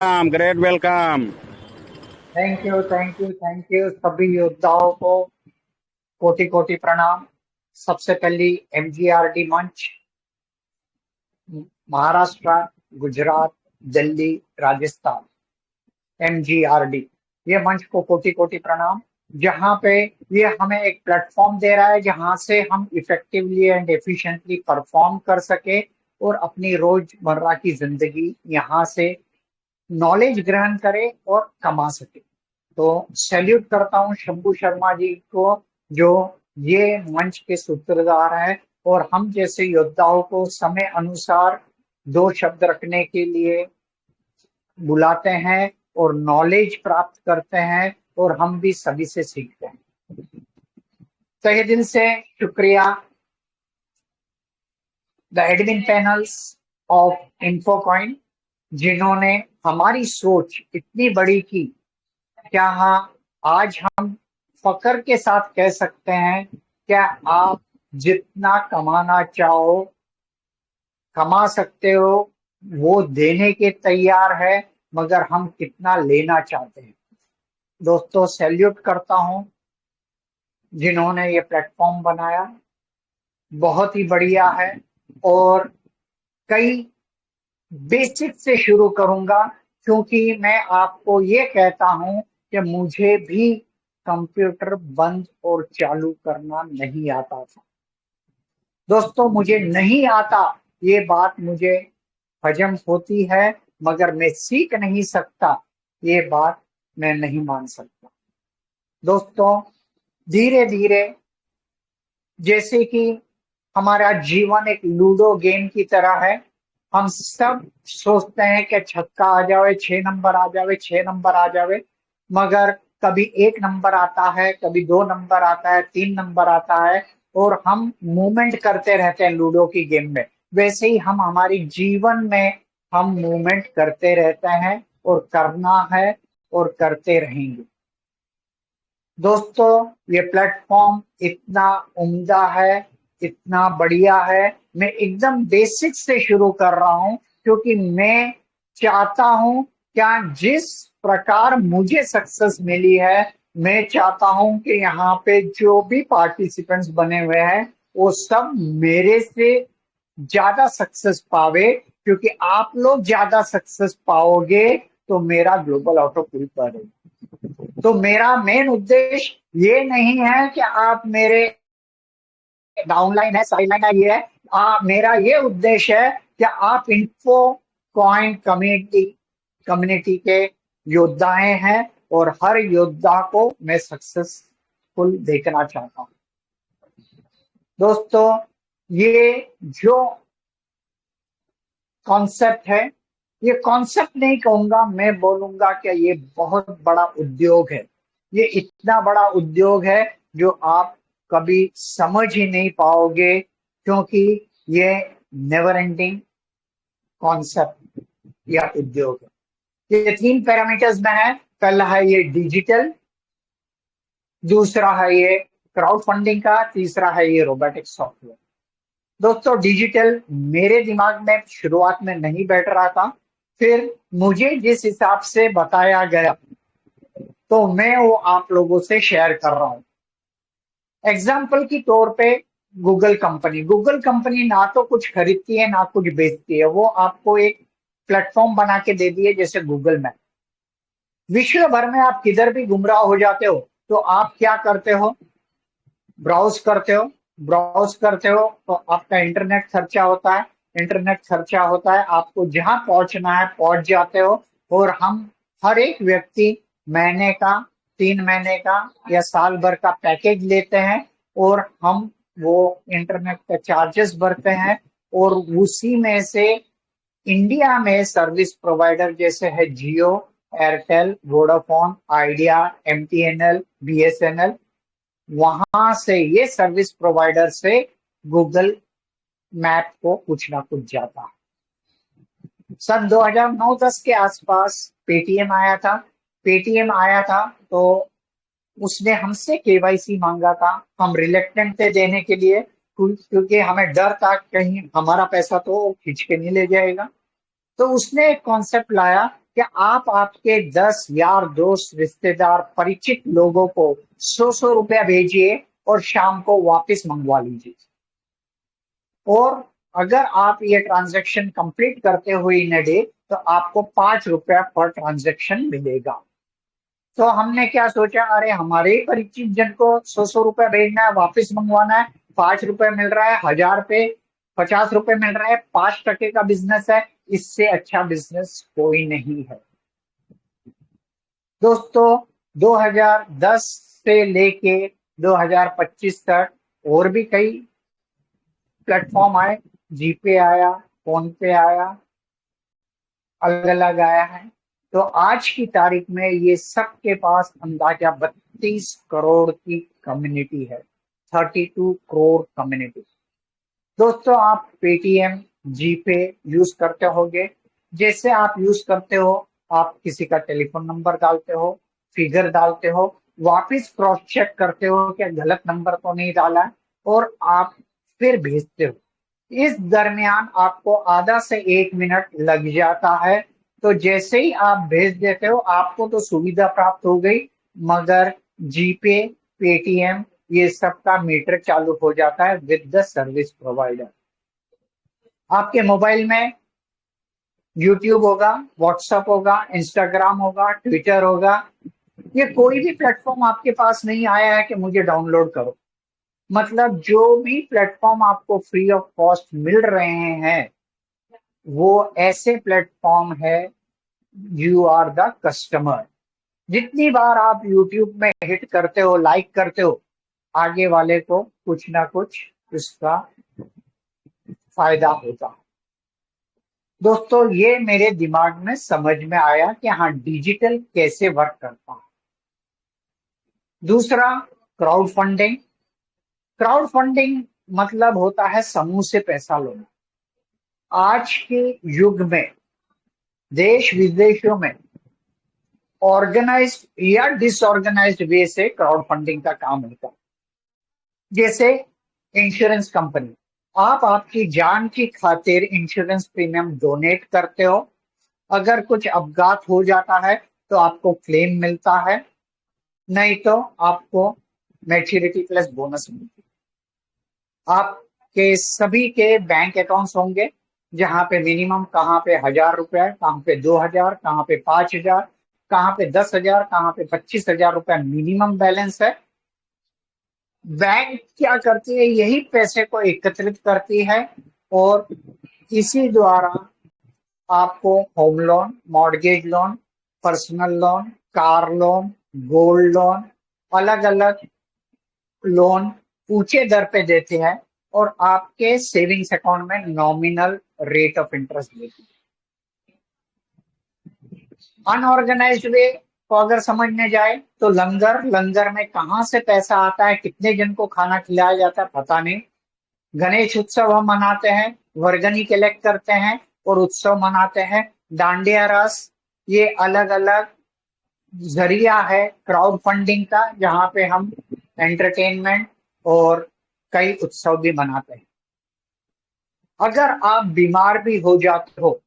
Great welcome. Thank you thank you thank you सभी योद्धाओं को कोटि कोटि प्रणाम। सबसे पहली एमजीआरडी मंच, महाराष्ट्र, गुजरात, दिल्ली, राजस्थान, एमजीआरडी, ये मंच को कोटि कोटि प्रणाम। जहां पे ये हमें एक प्लेटफॉर्म दे रहा है जहां से हम इफेक्टिवली एंड एफिशिएंटली परफॉर्म कर सके और अपनी रोजमर्रा की जिंदगी यहाँ से नॉलेज ग्रहण करे और कमा सके। तो सैल्यूट करता हूँ शंभू शर्मा जी को, जो ये मंच के सूत्रधार हैं और हम जैसे योद्धाओं को समय अनुसार दो शब्द रखने के लिए बुलाते हैं और नॉलेज प्राप्त करते हैं और हम भी सभी से सीखते हैं। तहे दिल से शुक्रिया द एडमिन पैनल्स ऑफ इन्फोकॉइन, जिन्होंने हमारी सोच इतनी बड़ी की। क्या हाँ, आज हम फक्र के साथ कह सकते हैं, क्या आप जितना कमाना चाहो कमा सकते हो, वो देने के तैयार है, मगर हम कितना लेना चाहते हैं। दोस्तों, सैल्यूट करता हूं जिन्होंने ये प्लेटफॉर्म बनाया, बहुत ही बढ़िया है। और कई बेसिक से शुरू करूंगा, क्योंकि मैं आपको ये कहता हूं कि मुझे भी कंप्यूटर बंद और चालू करना नहीं आता था। दोस्तों, मुझे नहीं आता, ये बात मुझे हजम होती है, मगर मैं सीख नहीं सकता, ये बात मैं नहीं मान सकता। दोस्तों, धीरे धीरे, जैसे कि हमारा जीवन एक लूडो गेम की तरह है, हम सब सोचते हैं कि छक्का आ जावे, 6 नंबर आ जावे, 6 नंबर आ जावे, मगर कभी 1 नंबर आता है, कभी 2 नंबर आता है, 3 नंबर आता है, और हम मूवमेंट करते रहते हैं लूडो की गेम में। वैसे ही हम हमारी जीवन में हम मूवमेंट करते रहते हैं और करना है और करते रहेंगे। दोस्तों, ये प्लेटफॉर्म इतना उम्दा है, इतना बढ़िया है। मैं एकदम बेसिक से शुरू कर रहा हूं, क्योंकि मैं चाहता हूं, क्या जिस प्रकार मुझे सक्सेस मिली है, मैं चाहता हूं कि यहाँ पे जो भी पार्टिसिपेंट्स बने हुए हैं वो सब मेरे से ज्यादा सक्सेस पावे, क्योंकि आप लोग ज्यादा सक्सेस पाओगे तो मेरा ग्लोबल आउटपुट बढ़ेगा। तो मेरा मेन उद्देश्य ये नहीं है कि आप मेरे डाउनलाइन है, साइडलाइन है, ये है। मेरा ये उद्देश्य है कि आप इन्फो कॉइन कम्युनिटी कम्युनिटी के योद्धाएं हैं और हर योद्धा को मैं सक्सेसफुल देखना चाहता हूं। दोस्तों, ये जो कॉन्सेप्ट है, ये कॉन्सेप्ट नहीं कहूंगा, मैं बोलूंगा कि ये बहुत बड़ा उद्योग है। ये इतना बड़ा उद्योग है जो आप कभी समझ ही नहीं पाओगे, क्योंकि ये नेवर एंडिंग कॉन्सेप्ट या उद्योग है। ये 3 पैरामीटर्स में है। पहला है ये डिजिटल, दूसरा है ये क्राउड फंडिंग का, तीसरा है ये रोबोटिक सॉफ्टवेयर। दोस्तों, डिजिटल मेरे दिमाग में शुरुआत में नहीं बैठ रहा था, फिर मुझे जिस हिसाब से बताया गया तो मैं वो आप लोगों से शेयर कर रहा हूं। एग्जाम्पल की तौर पे, गूगल कंपनी ना तो कुछ खरीदती है ना कुछ बेचती है, वो आपको एक प्लेटफॉर्म बना के दे दिए, जैसे गूगल मैप। विश्व भर में आप किधर भी गुमराह हो जाते हो तो आप क्या करते हो, ब्राउज करते हो। ब्राउज करते हो तो आपका इंटरनेट खर्चा होता है। इंटरनेट खर्चा होता है, आपको जहां पहुंचना है पहुंच जाते हो। और हम हर एक व्यक्ति महीने का, 3 महीने का या साल भर का पैकेज लेते हैं और हम वो इंटरनेट के चार्जेस भरते हैं। और उसी में से इंडिया में सर्विस प्रोवाइडर जैसे है Jio, Airtel, Vodafone, Idea, MTNL, BSNL, वहां से ये सर्विस प्रोवाइडर से गूगल मैप को कुछ ना कुछ जाता है। सन 2009-10 के आसपास पेटीएम आया था। पेटीएम आया था तो उसने हमसे केवाईसी मांगा था। हम रिलेक्टेंट थे देने के लिए, क्योंकि हमें डर था कहीं हमारा पैसा तो खींच के नहीं ले जाएगा। तो उसने एक कॉन्सेप्ट लाया कि आप आपके 10 यार दोस्त रिश्तेदार परिचित लोगों को 100 रुपया भेजिए और शाम को वापस मंगवा लीजिए। और अगर आप ये ट्रांजैक्शन कंप्लीट करते हुए इन अ डे तो आपको 5 रुपया पर ट्रांजैक्शन मिलेगा। तो हमने क्या सोचा, अरे हमारे ही परिचित जन को 100 रुपया भेजना है, वापस मंगवाना है, 5 रुपए मिल रहा है, 1000 पे 50 रुपए मिल रहा है, 5% का बिजनेस है, इससे अच्छा बिजनेस कोई नहीं है। दोस्तों 2010 से लेके 2025 तक और भी कई प्लेटफॉर्म आए, जीपे आया, फोन पे आया, अलग अलग आया है। तो आज की तारीख में ये सबके पास अंदाजा 32 करोड़ की कम्युनिटी है, 32 करोड़ कम्युनिटी। दोस्तों आप पेटीएम, जीपे यूज करते होंगे। जैसे आप यूज करते हो, आप किसी का टेलीफोन नंबर डालते हो, फिगर डालते हो, वापस क्रॉस चेक करते हो कि गलत नंबर तो नहीं डाला है, और आप फिर भेजते हो। इस दरमियान आपको आधा से 1 मिनट लग जाता है। तो जैसे ही आप भेज देते हो, आपको तो सुविधा प्राप्त हो गई, मगर जीपे, पेटीएम, ये सब का मीटर चालू हो जाता है विद द सर्विस प्रोवाइडर। आपके मोबाइल में यूट्यूब होगा, व्हाट्सएप होगा, इंस्टाग्राम होगा, ट्विटर होगा, ये कोई भी प्लेटफॉर्म आपके पास नहीं आया है कि मुझे डाउनलोड करो। मतलब जो भी प्लेटफॉर्म आपको फ्री ऑफ कॉस्ट मिल रहे हैं वो ऐसे प्लेटफॉर्म है, यू आर द कस्टमर। जितनी बार आप यूट्यूब में हिट करते हो, लाइक करते हो, आगे वाले को कुछ ना कुछ उसका फायदा होता है। दोस्तों ये मेरे दिमाग में समझ में आया कि हाँ, डिजिटल कैसे वर्क करता है। दूसरा, क्राउड फंडिंग। क्राउड फंडिंग मतलब होता है समूह से पैसा लेना। आज के युग में देश विदेशों में ऑर्गेनाइज्ड या डिसऑर्गेनाइज्ड वे से क्राउड फंडिंग का काम होता है। जैसे इंश्योरेंस कंपनी, आप आपकी जान की खातिर इंश्योरेंस प्रीमियम डोनेट करते हो, अगर कुछ अपघात हो जाता है तो आपको क्लेम मिलता है, नहीं तो आपको मैच्योरिटी प्लस बोनस मिलती है। आपके सभी के बैंक अकाउंट्स होंगे, जहां पे मिनिमम कहाँ पे 1000 रुपया, कहाँ पे 2000, कहाँ पे 5000, कहाँ पे 10,000, कहाँ पे 25,000 रुपया मिनिमम बैलेंस है। बैंक क्या करती है, यही पैसे को एकत्रित करती है और इसी द्वारा आपको home loan, mortgage loan, personal loan, car loan, gold loan, अलग अलग लोन ऊंचे दर पे देते हैं और आपके सेविंग्स अकाउंट में नॉमिनल रेट ऑफ इंटरेस्ट देती है। अनऑर्गेनाइज्ड वे को अगर समझने जाए तो लंगर, लंगर में कहाँ से पैसा आता है, कितने जन को खाना खिलाया जाता है पता नहीं। गणेश उत्सव हम मनाते हैं, वर्गनी कलेक्ट करते हैं और उत्सव मनाते हैं। डांडिया रास, ये अलग अलग जरिया है क्राउड फंडिंग का, जहां पे हम एंटरटेनमेंट और कई उत्सव भी मनाते हैं। अगर आप बीमार भी हो जाते हो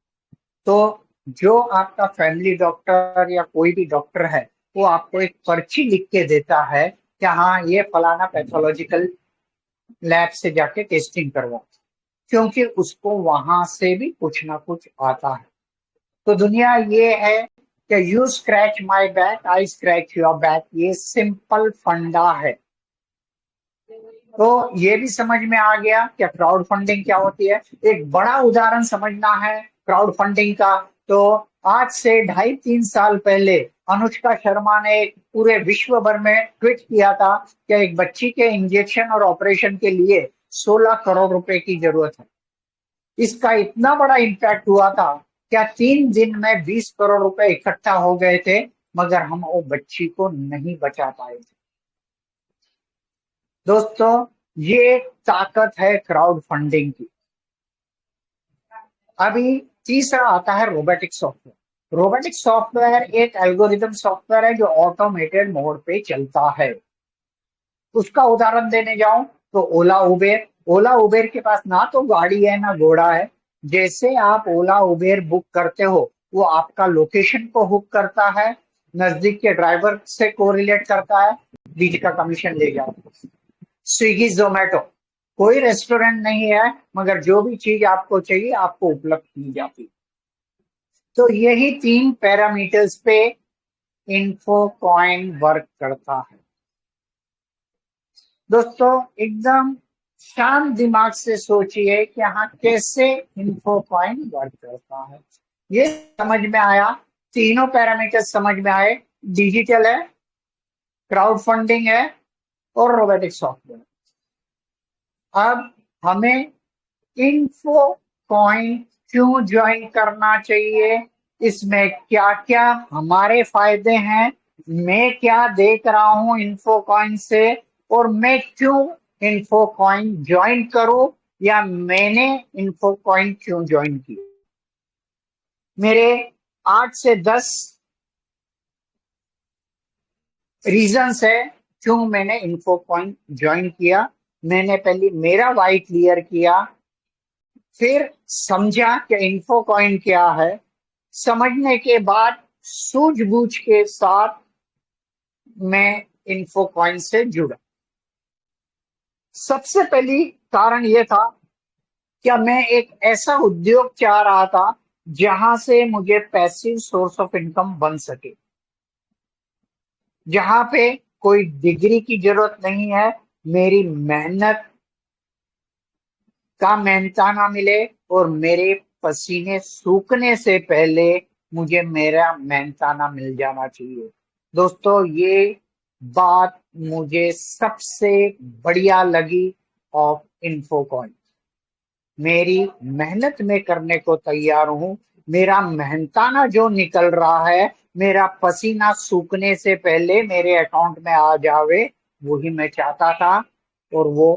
तो जो आपका फैमिली डॉक्टर या कोई भी डॉक्टर है वो आपको एक पर्ची लिख के देता है कि हाँ, ये फलाना पैथोलॉजिकल लैब से जाके टेस्टिंग करवाओ, क्योंकि उसको वहां से भी कुछ ना कुछ आता है। तो दुनिया ये है कि you scratch my back, I scratch your back, ये सिंपल फंडा है। तो ये भी समझ में आ गया कि क्राउड फंडिंग क्या होती है। एक बड़ा उदाहरण समझना है क्राउड फंडिंग का, तो आज से 2.5-3 साल पहले अनुष्का शर्मा ने एक पूरे विश्व भर में ट्वीट किया था कि एक बच्ची के इंजेक्शन और ऑपरेशन के लिए 16 करोड़ रुपए की जरूरत है। इसका इतना बड़ा इम्पैक्ट हुआ था, क्या 3 दिन में 20 करोड़ रुपए इकट्ठा हो गए थे, मगर हम वो बच्ची को नहीं बचा पाए थे। दोस्तों ये ताकत है क्राउड फंडिंग की। अभी तीसरा आता है रोबोटिक सॉफ्टवेयर। रोबोटिक सॉफ्टवेयर एक एल्गोरिथम सॉफ्टवेयर है जो ऑटोमेटेड मोड पे चलता है। उसका उदाहरण देने जाऊं तो ओला उबेर। ओला उबेर के पास ना तो गाड़ी है ना घोड़ा है। जैसे आप ओला उबेर बुक करते हो वो आपका लोकेशन को हुक करता है, नजदीक के ड्राइवर से कोरिलेट करता है, बीच का कमीशन ले जाता है। स्विगी जोमेटो कोई रेस्टोरेंट नहीं है, मगर जो भी चीज आपको चाहिए आपको उपलब्ध की जाती है। तो यही 3 पैरामीटर्स पे इन्फोकॉइन वर्क करता है। दोस्तों एकदम शांत दिमाग से सोचिए कि हाँ कैसे इन्फोकॉइन वर्क करता है। ये समझ में आया, तीनों पैरामीटर समझ में आए, डिजिटल है, क्राउड फंडिंग है और रोबोटिक सॉफ्टवेयर। अब हमें इन्फो कॉइन क्यों ज्वाइन करना चाहिए, इसमें क्या क्या हमारे फायदे हैं, मैं क्या देख रहा हूं इन्फो कॉइन से, और मैं क्यों इन्फो कॉइन ज्वाइन करूं या मैंने इन्फो कॉइन क्यों ज्वाइन किया। मेरे 8 से 10 रीजंस है क्यों मैंने इन्फो कॉइन ज्वाइन किया। मैंने पहले मेरा वाई क्लियर किया, फिर समझा कि इन्फोकॉइन क्या है, समझने के बाद सूझबूझ के साथ मैं इन्फोकॉइन से जुड़ा। सबसे पहली कारण यह था कि मैं एक ऐसा उद्योग चाह रहा था जहां से मुझे पैसिव सोर्स ऑफ इनकम बन सके, जहां पे कोई डिग्री की जरूरत नहीं है, मेरी मेहनत का मेहनताना मिले और मेरे पसीने सूखने से पहले मुझे मेरा मेहनताना मिल जाना चाहिए। दोस्तों ये बात मुझे सबसे बढ़िया लगी ऑफ इन्फोकॉइन। मेरी मेहनत में करने को तैयार हूं, मेरा मेहनताना जो निकल रहा है, मेरा पसीना सूखने से पहले मेरे अकाउंट में आ जावे, वही मैं चाहता था और वो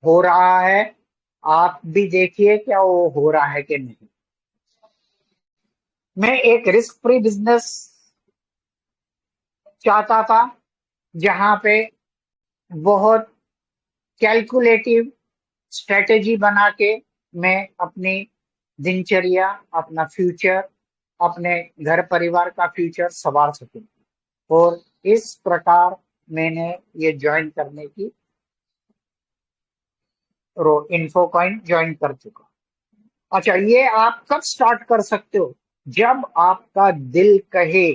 हो रहा है। आप भी देखिए क्या वो हो रहा है कि नहीं। मैं एक रिस्क फ्री बिजनेस चाहता था जहां पे बहुत कैलकुलेटिव स्ट्रेटेजी बना के मैं अपनी दिनचर्या, अपना फ्यूचर, अपने घर परिवार का फ्यूचर संवार सकूं। और इस प्रकार मैंने ये ज्वाइन करने की इन्फोकॉइन ज्वाइन कर चुका। अच्छा, ये आप कब स्टार्ट कर सकते हो, जब आपका दिल कहे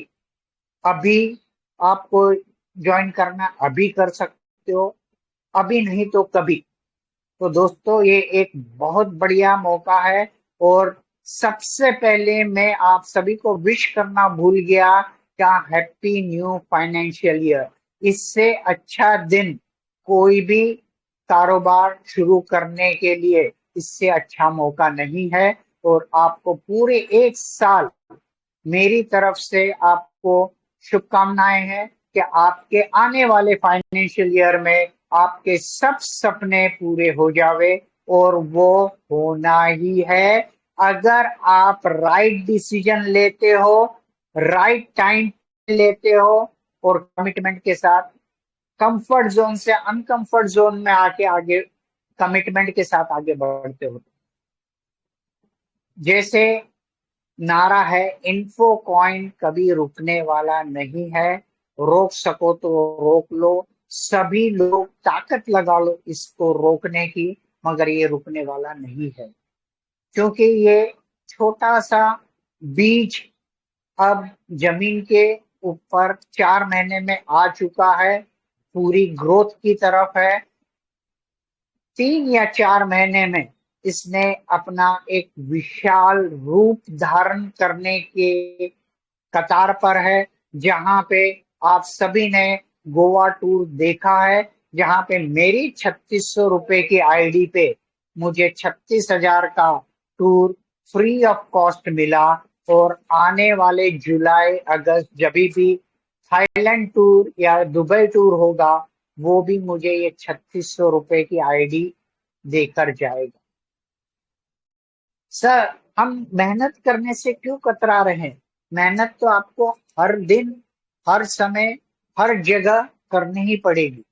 अभी आपको ज्वाइन करना, अभी कर सकते हो, अभी नहीं तो कभी। तो दोस्तों ये एक बहुत बढ़िया मौका है। और सबसे पहले मैं आप सभी को विश करना भूल गया, क्या हैप्पी न्यू फाइनेंशियल ईयर। इससे अच्छा दिन कोई भी कारोबार शुरू करने के लिए इससे अच्छा मौका नहीं है। और आपको पूरे 1 साल मेरी तरफ से आपको शुभकामनाएं हैं कि आपके आने वाले फाइनेंशियल ईयर में आपके सब सपने पूरे हो जावे। और वो होना ही है अगर आप राइट डिसीजन लेते हो, राइट टाइम लेते हो और कमिटमेंट के साथ, कंफर्ट जोन से अनकंफर्ट जोन में आके आगे कमिटमेंट के साथ आगे बढ़ते हो। जैसे नारा है, इन्फो कॉइन कभी रुकने वाला नहीं है, रोक सको तो रोक लो, सभी लोग ताकत लगा लो इसको रोकने की, मगर ये रुकने वाला नहीं है। क्योंकि ये छोटा सा बीज अब जमीन के ऊपर 4 महीने में आ चुका है, पूरी ग्रोथ की तरफ है। 3 या 4 महीने में इसने अपना एक विशाल रूप धारण करने के कतार पर है। जहां पे आप सभी ने गोवा टूर देखा है, जहां पे मेरी 3600 रुपए की आईडी पे मुझे 36,000 का टूर फ्री ऑफ कॉस्ट मिला। और आने वाले जुलाई अगस्त जब भी थाईलैंड टूर या दुबई टूर होगा, वो भी मुझे ये 3600 रुपए की आईडी देकर जाएगा। सर, हम मेहनत करने से क्यों कतरा रहे हैं? मेहनत तो आपको हर दिन, हर समय, हर जगह करनी ही पड़ेगी।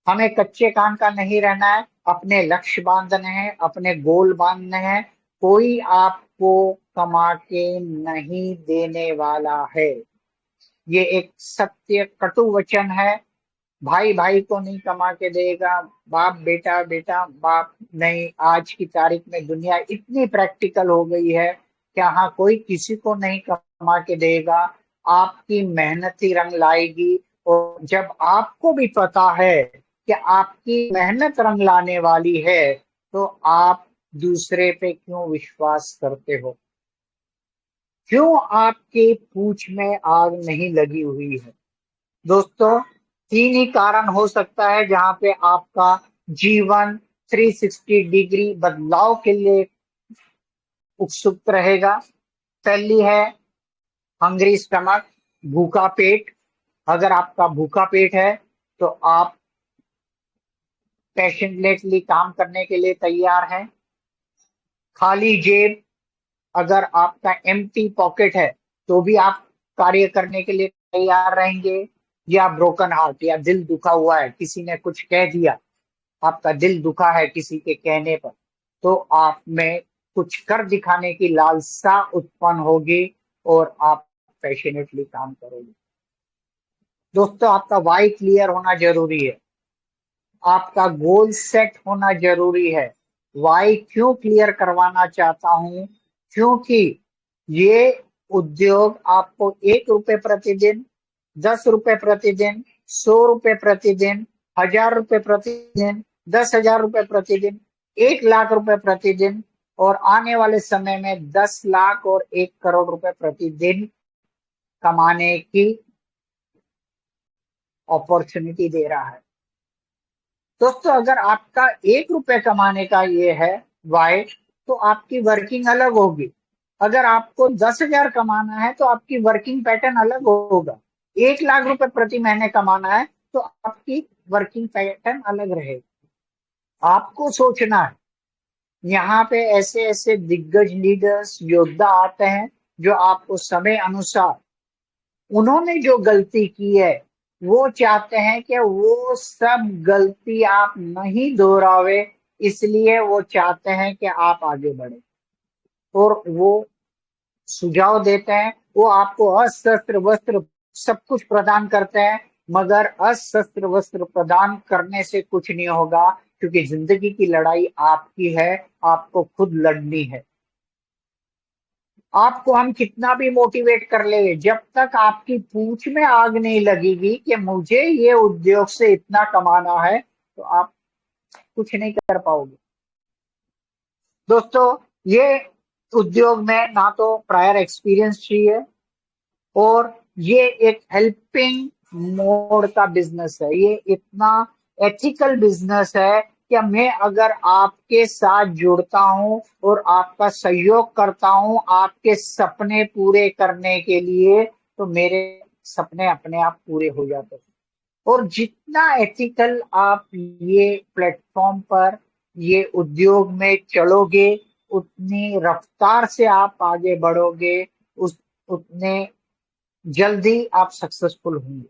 हमें कच्चे कान का नहीं रहना है, अपने लक्ष्य बांधने हैं, अपने गोल बांधने हैं। कोई आपको कमा के नहीं देने वाला है। ये एक सत्य कटु वचन है। भाई भाई को नहीं कमा के देगा, बाप बेटा बेटा बाप नहीं। आज की तारीख में दुनिया इतनी प्रैक्टिकल हो गई है कि हाँ, कोई किसी को नहीं कमा के देगा। आपकी मेहनत ही रंग लाएगी। और जब आपको भी पता है कि आपकी मेहनत रंग लाने वाली है, तो आप दूसरे पे क्यों विश्वास करते हो? क्यों आपके पूंछ में आग नहीं लगी हुई है? दोस्तों, तीन ही कारण हो सकता है जहां पे आपका जीवन 360 डिग्री बदलाव के लिए उत्सुक रहेगा। पहली है हंग्री स्टमक, भूखा पेट। अगर आपका भूखा पेट है तो आप पैशनेटली काम करने के लिए तैयार हैं। खाली जेब, अगर आपका एम्प्टी पॉकेट है तो भी आप कार्य करने के लिए तैयार रहेंगे। या ब्रोकन हार्ट, या दिल दुखा हुआ है, किसी ने कुछ कह दिया, आपका दिल दुखा है किसी के कहने पर, तो आप में कुछ कर दिखाने की लालसा उत्पन्न होगी और आप पैशनेटली काम करोगे। दोस्तों, आपका वाई क्लियर होना जरूरी है। आपका गोल सेट होना जरूरी है। वाई क्यों क्लियर करवाना चाहता हूं? क्योंकि ये उद्योग आपको 1 रुपए प्रतिदिन, 10 रुपए प्रतिदिन, 100 रुपए प्रतिदिन, 1000 रुपए प्रतिदिन, 10,000 रुपए प्रतिदिन, 1 लाख रुपए प्रतिदिन और आने वाले समय में 10 लाख और 1 करोड़ रुपए प्रतिदिन कमाने की अपॉर्चुनिटी दे रहा है। दोस्तों, अगर आपका 1 रुपए कमाने का ये है वाई, तो आपकी वर्किंग अलग होगी। अगर आपको 10,000 कमाना है तो आपकी वर्किंग पैटर्न अलग होगा। 1 लाख रुपए प्रति महीने कमाना है तो आपकी वर्किंग पैटर्न अलग रहेगी। आपको सोचना है। यहाँ पे ऐसे ऐसे दिग्गज लीडर्स, योद्धा आते हैं जो आपको समय अनुसार उन्होंने जो गलती की है वो चाहते हैं कि वो सब गलती आप नहीं दोहरावे। इसलिए वो चाहते हैं कि आप आगे बढ़े और वो सुझाव देते हैं। वो आपको अस्त्र वस्त्र सब कुछ प्रदान करते हैं, मगर अस्त्र वस्त्र प्रदान करने से कुछ नहीं होगा, क्योंकि जिंदगी की लड़ाई आपकी है। आपको खुद लड़नी है। आपको हम कितना भी मोटिवेट कर ले, जब तक आपकी पूंछ में आग नहीं लगेगी कि मुझे ये उद्योग से इतना कमाना है, तो आप कुछ नहीं कर पाओगे। दोस्तों, ये उद्योग में ना तो प्रायर एक्सपीरियंस चाहिए, और ये एक हेल्पिंग मोड का बिजनेस है। ये इतना एथिकल बिजनेस है कि मैं अगर आपके साथ जुड़ता हूं और आपका सहयोग करता हूं आपके सपने पूरे करने के लिए, तो मेरे सपने अपने आप पूरे हो जाते हैं। और जितना एथिकल आप ये प्लेटफॉर्म पर, ये उद्योग में चलोगे, उतनी रफ्तार से आप आगे बढ़ोगे, उस उतने जल्दी आप सक्सेसफुल होंगे।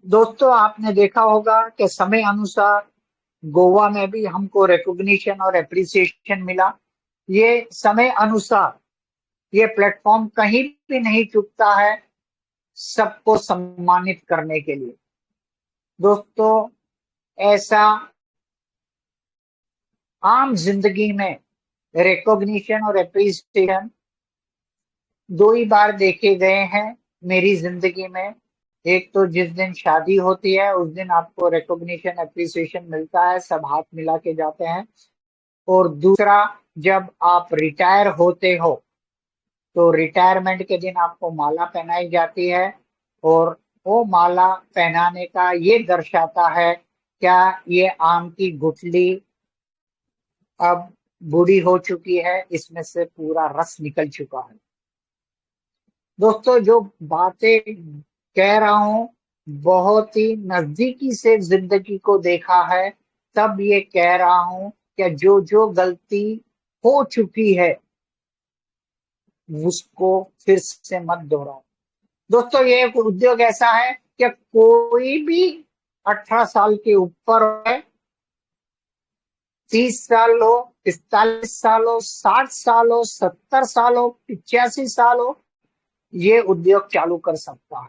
दोस्तों, आपने देखा होगा कि समय अनुसार गोवा में भी हमको रिकॉग्निशन और एप्रिसिएशन मिला। ये समय अनुसार ये प्लेटफॉर्म कहीं भी नहीं चुकता है सबको सम्मानित करने के लिए। दोस्तों, ऐसा आम जिंदगी में रिकॉग्निशन और एप्रिसिएशन दो ही बार देखे गए हैं मेरी जिंदगी में। एक तो जिस दिन शादी होती है उस दिन आपको रिकॉग्निशन एप्रिसिएशन मिलता है, सब हाथ मिला के जाते हैं। और दूसरा, जब आप रिटायर होते हो तो रिटायरमेंट के दिन आपको माला पहनाई जाती है, और वो माला पहनाने का ये दर्शाता है क्या ये आम की गुठली अब बूढ़ी हो चुकी है, इसमें से पूरा रस निकल चुका है। दोस्तों, जो बातें कह रहा हूं बहुत ही नजदीकी से जिंदगी को देखा है, तब ये कह रहा हूं कि जो जो गलती हो चुकी है उसको फिर से मत दोहराओ। दोस्तों, ये एक उद्योग ऐसा है कि कोई भी 18 साल के ऊपर है 30 साल हो, 45 साल हो, 60 साल हो, 70 साल हो, 85 साल हो, ये उद्योग चालू कर सकता है,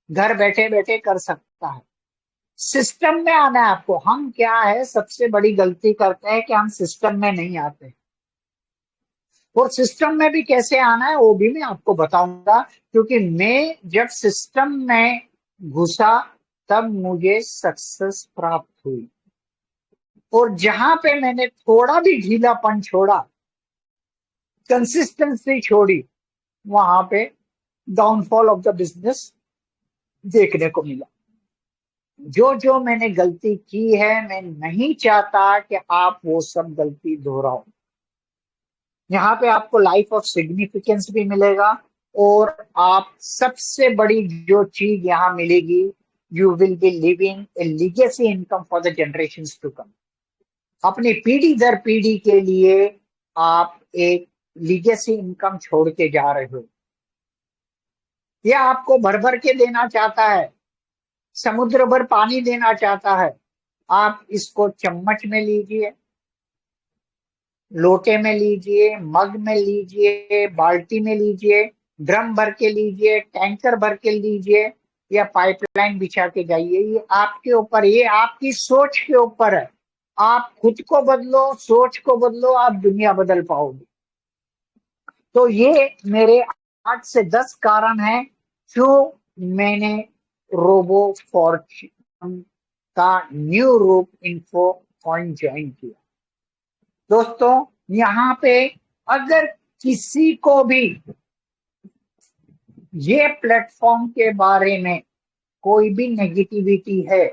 घर बैठे बैठे कर सकता है। सिस्टम में आना है आपको। हम क्या है, सबसे बड़ी गलती करते हैं कि हम सिस्टम में नहीं आते। और सिस्टम में भी कैसे आना है वो भी मैं आपको बताऊंगा, क्योंकि मैं जब सिस्टम में घुसा तब मुझे सक्सेस प्राप्त हुई। और जहां पे मैंने थोड़ा भी ढीलापन छोड़ा, कंसिस्टेंसी छोड़ी, वहां पे डाउनफॉल ऑफ द बिजनेस देखने को मिला। जो जो मैंने गलती की है, मैं नहीं चाहता कि आप वो सब गलती दोहराओ। यहाँ पे आपको लाइफ ऑफ सिग्निफिकेंस भी मिलेगा, और आप सबसे बड़ी जो चीज यहाँ मिलेगी, you will be living a legacy income for the generations to come. अपनी पीढ़ी दर पीढ़ी के लिए आप एक लीगेसी इनकम छोड़ के जा रहे हो। यह आपको भर भर के देना चाहता है, समुद्र भर पानी देना चाहता है। आप इसको चम्मच में लीजिए, लोटे में लीजिए, मग में लीजिए, बाल्टी में लीजिए, ड्रम भर के लीजिए, टैंकर भर के लीजिए, या पाइपलाइन बिछा के जाइए। ये आपके ऊपर, ये आपकी सोच के ऊपर है। आप खुद को बदलो, सोच को बदलो, आप दुनिया बदल पाओगे। तो ये मेरे 8 से 10 कारण हैं जो मैंने रोबो फॉर्च्यून का न्यू रूप इन्फो पॉइंट ज्वाइन किया। दोस्तों, यहाँ पे अगर किसी को भी ये प्लेटफॉर्म के बारे में कोई भी नेगेटिविटी है,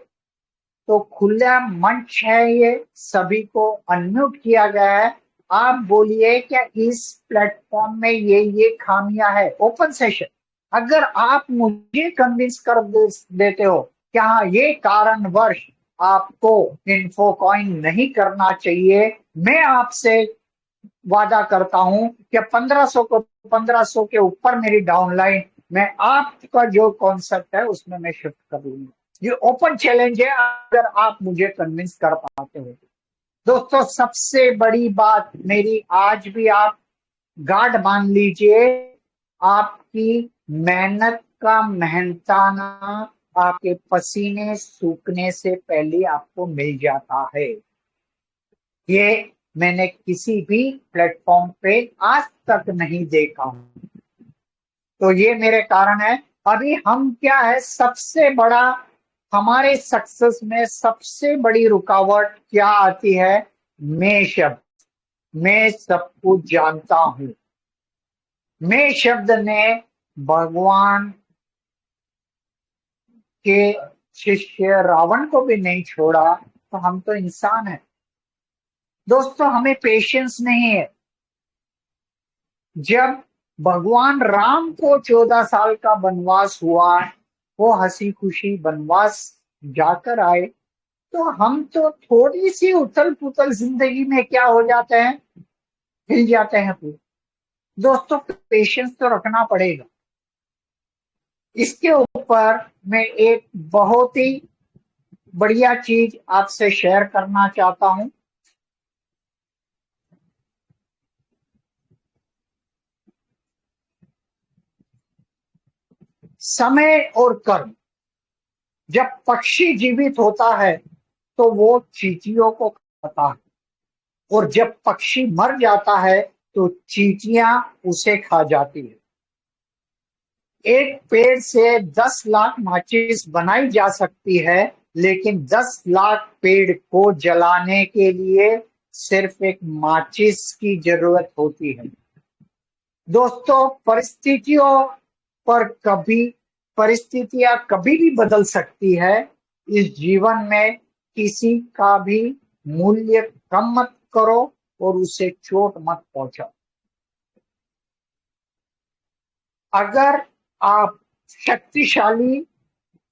तो खुला मंच है, ये सभी को अनम्यूट किया गया है। आप बोलिए क्या इस प्लेटफॉर्म में ये खामियां है। Open session. अगर आप मुझे कन्विंस कर देते हो क्या हाँ, ये कारणवश आपको इन्फोकॉइन नहीं करना चाहिए, मैं आपसे वादा करता हूं कि 1500 के ऊपर मेरी डाउनलाइन, मैं आपका जो कॉन्सेप्ट है उसमें मैं शिफ्ट कर लूंगा। ये ओपन चैलेंज है, अगर आप मुझे कन्विंस कर पाते हो। दोस्तों, सबसे बड़ी बात मेरी आज भी आप गार्ड मान लीजिए, आपकी मेहनत का मेहनताना आपके पसीने सूखने से पहले आपको मिल जाता है। ये मैंने किसी भी प्लेटफॉर्म पे आज तक नहीं देखा। तो ये मेरे कारण है। अभी हम क्या है, सबसे बड़ा हमारे सक्सेस में सबसे बड़ी रुकावट क्या आती है? मैं शब्द। मैं सब कुछ जानता हूं। मैं शब्द ने भगवान के शिष्य रावण को भी नहीं छोड़ा, तो हम तो इंसान हैं। दोस्तों, हमें पेशेंस नहीं है। जब भगवान राम को 14 साल का वनवास हुआ, वो हंसी खुशी वनवास जाकर आए, तो हम तो थोड़ी सी उथल पुथल जिंदगी में क्या हो जाते हैं, हिल जाते हैं पूरे। दोस्तों, पेशेंस तो रखना पड़ेगा। इसके ऊपर मैं एक बहुत ही बढ़िया चीज आपसे शेयर करना चाहता हूं। समय और कर्म। जब पक्षी जीवित होता है तो वो चींटियों को खाता है, और जब पक्षी मर जाता है तो चींटियां उसे खा जाती है। एक पेड़ से 10 लाख माचिस बनाई जा सकती है, लेकिन 10 लाख पेड़ को जलाने के लिए सिर्फ एक माचिस की जरूरत होती है। दोस्तों, परिस्थितियां कभी भी बदल सकती है। इस जीवन में किसी का भी मूल्य कम मत करो और उसे चोट मत पहुंचाओ। अगर आप शक्तिशाली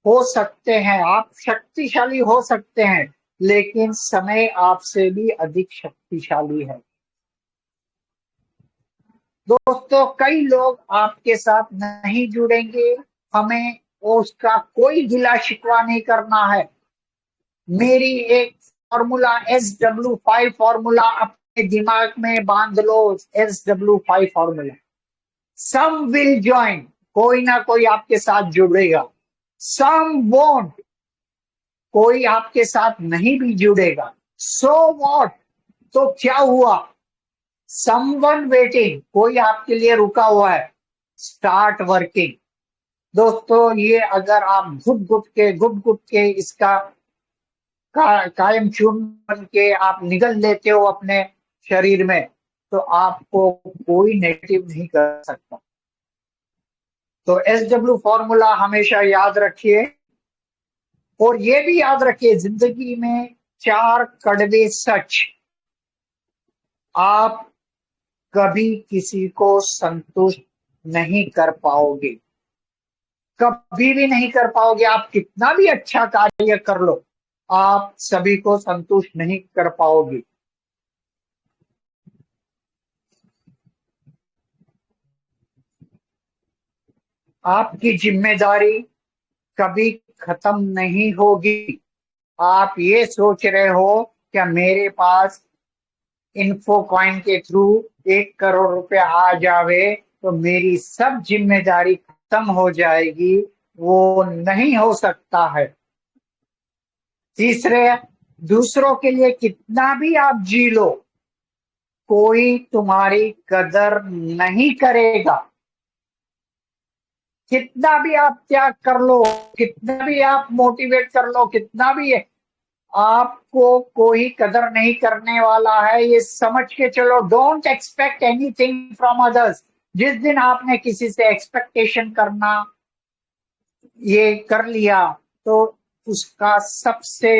हो सकते हैं, आप शक्तिशाली हो सकते हैं, लेकिन समय आपसे भी अधिक शक्तिशाली है। दोस्तों, कई लोग आपके साथ नहीं जुड़ेंगे, हमें उसका कोई गिला शिकवा नहीं करना है। मेरी एक फॉर्मूला SW5 फॉर्मूला अपने दिमाग में बांध लो। SW5 formula, some will join, कोई ना कोई आपके साथ जुड़ेगा, सम वोंट, कोई आपके साथ नहीं भी जुड़ेगा, सो व्हाट, तो क्या हुआ, समवन वेटिंग, कोई आपके लिए रुका हुआ है, स्टार्ट वर्किंग। दोस्तों ये अगर आप घुट घुट के इसका कायम चूर्ण बन के आप निगल लेते हो अपने शरीर में, तो आपको कोई नेगेटिव नहीं कर सकता। तो SW फॉर्मूला हमेशा याद रखिए, और ये भी याद रखिए जिंदगी में 4 कड़वे सच, आप कभी किसी को संतुष्ट नहीं कर पाओगे, कभी भी नहीं कर पाओगे। आप कितना भी अच्छा कार्य कर लो, आप सभी को संतुष्ट नहीं कर पाओगे। आपकी जिम्मेदारी कभी खत्म नहीं होगी। आप ये सोच रहे हो क्या मेरे पास इन्फो कॉइन के थ्रू 1 करोड़ रुपया आ जावे तो मेरी सब जिम्मेदारी खत्म हो जाएगी, वो नहीं हो सकता है। तीसरे, दूसरों के लिए कितना भी आप जी लो, कोई तुम्हारी कदर नहीं करेगा। कितना भी आप त्याग कर लो, कितना भी आप मोटिवेट कर लो, कितना भी है, आपको कोई कदर नहीं करने वाला है, ये समझ के चलो। Don't expect anything from others. जिस दिन आपने किसी से एक्सपेक्टेशन करना ये कर लिया, तो उसका सबसे